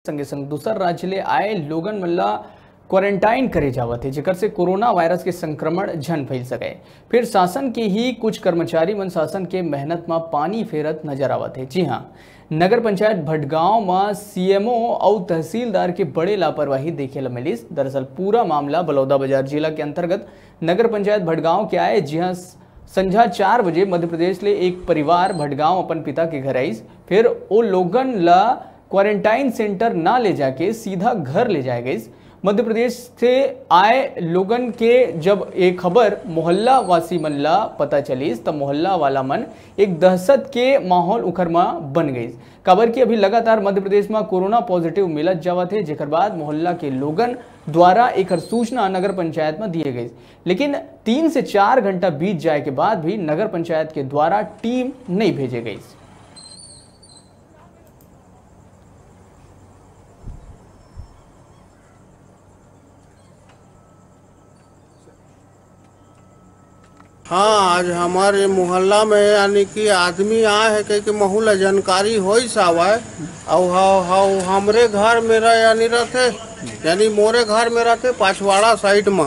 संगे संग दूसर राज्य ले आए लोगन मन ला क्वारंटाइन करे जावत है, जेकर से कोरोना वायरस के संक्रमण झन फैल सके। फिर शासन के ही कुछ कर्मचारी मन शासन के मेहनत में पानी फेरत नजर आवत है। जी हाँ, नगर पंचायत भटगांव में सीएमओ और तहसीलदार के बड़े लापरवाही देखे ला मिलिस। दरअसल पूरा मामला बलौदाबाजार जिला के अंतर्गत नगर पंचायत भटगांव के आए, जहाँ संझा 4 बजे मध्य प्रदेश ले एक परिवार भटगांव अपन पिता के घर आईस। फिर वो लोगन ला क्वारंटाइन सेंटर ना ले जाके सीधा घर ले जाए गई। मध्य प्रदेश से आए लोगन के जब एक खबर मोहल्ला वासी मन ला पता चलीस, तब मोहल्ला वाला मन एक दहशत के माहौल उखर में बन गई। खबर की अभी लगातार मध्य प्रदेश में कोरोना पॉजिटिव मिलत जावत है, जेकर बाद मोहल्ला के लोगन द्वारा एक सूचना नगर पंचायत में दिए गई। लेकिन 3 से 4 घंटा बीत जाए के बाद भी नगर पंचायत के द्वारा टीम नहीं भेजे गई। हाँ, आज हमारे मोहल्ला में यानी कि आदमी आए है कि महूला जानकारी हो सावा और हमरे घर मेरा यानी रहते यानी मोरे घर में रहते पाछवाड़ा साइड में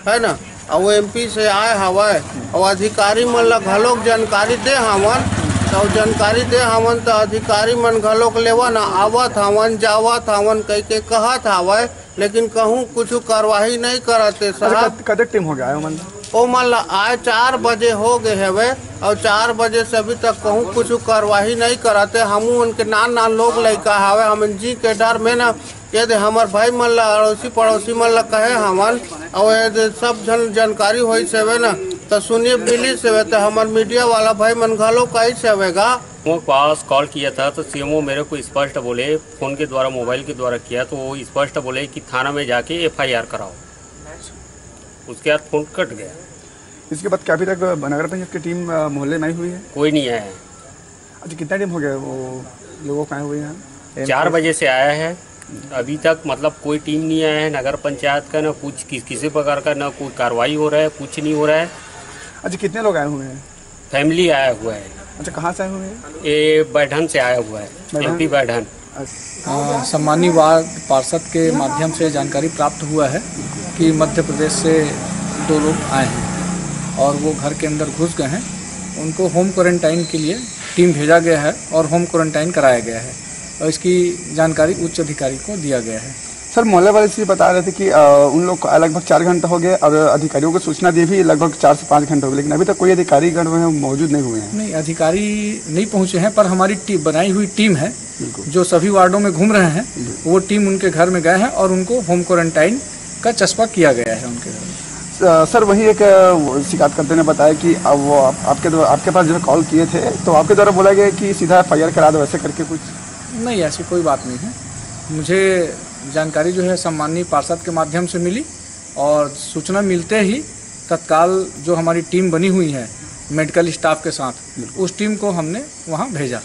है ना। और एमपी से आए हवाए और अधिकारी मन ला घलोक जानकारी दे हवन, तो जानकारी दे हवन तो अधिकारी मन घलोक लेवन आवत हवन जावत हवन कह के कहत हवाए, लेकिन कहूँ कुछ कार्रवाई नहीं करते। साहब कदर टीम हो गया मन ओ मान ला आए 4 बजे हो गए हवे और 4 बजे से अभी तक कहूँ कुछ कार्रवाई नहीं कराते। हम उनके नान लोग लड़का हवे, हम जी के डर में ना यदि हमार भाई मन ला अड़ोसी पड़ोसी मन ला कहे हमन और यदि सब जानकारी हो सेवे ना तो सुनिए बिली से तो हमार मीडिया वाला भाई मन घलो कही सेवेगा। पास कॉल किया था तो सीएमओ मेरे को स्पष्ट बोले, फोन के द्वारा मोबाइल के द्वारा किया तो वो स्पष्ट बोले कि थाना में जाके FIR कराओ। उसके बाद फोन कट गया। इसके बाद क्या अभी तक नगर पंचायत की टीम मोहल्ले में आई हुई है? कोई नहीं आया है। अच्छा, कितना टाइम हो गया वो लोगों का आए हुए हैं? 4 बजे से आया है, अभी तक मतलब कोई टीम नहीं आया है नगर पंचायत का, ना कुछ किसी प्रकार का ना कोई कार्रवाई हो रहा है, कुछ नहीं हो रहा है। अच्छा, कितने लोग आए हुए हैं? फैमिली आया हुआ है। अच्छा, कहाँ से आए हुए हैं? ये बैठन से आया हुआ है, MP बैठन। सम्मानीय वार्ड पार्षद के माध्यम से जानकारी प्राप्त हुआ है कि मध्य प्रदेश से 2 लोग आए हैं और वो घर के अंदर घुस गए हैं। उनको होम क्वारंटाइन के लिए टीम भेजा गया है और होम क्वारंटाइन कराया गया है और इसकी जानकारी उच्च अधिकारी को दिया गया है। सर, मोहल्ले वाले से बता रहे थे कि उन लोग लगभग 4 घंटा हो गए और अधिकारियों को सूचना दी भी लगभग 4 से 5 घंटे हो गए, लेकिन अभी तक कोई अधिकारी गण मौजूद नहीं हुए हैं। नहीं, अधिकारी नहीं पहुंचे हैं, पर हमारी बनाई हुई टीम है जो सभी वार्डों में घूम रहे हैं। वो टीम उनके घर में गए हैं और उनको होम क्वारंटाइन का चस्पा किया गया है उनके घर में। सर, वही एक शिकायतकर्ता ने बताया कि अब वो आपके पास जो कॉल किए थे तो आपके द्वारा बोला गया कि सीधा FIR करा दो, ऐसे करके कुछ नहीं, ऐसी कोई बात नहीं है। मुझे जानकारी जो है सम्मानीय पार्षद के माध्यम से मिली और सूचना मिलते ही तत्काल जो हमारी टीम बनी हुई है मेडिकल स्टाफ के साथ, उस टीम को हमने वहाँ भेजा।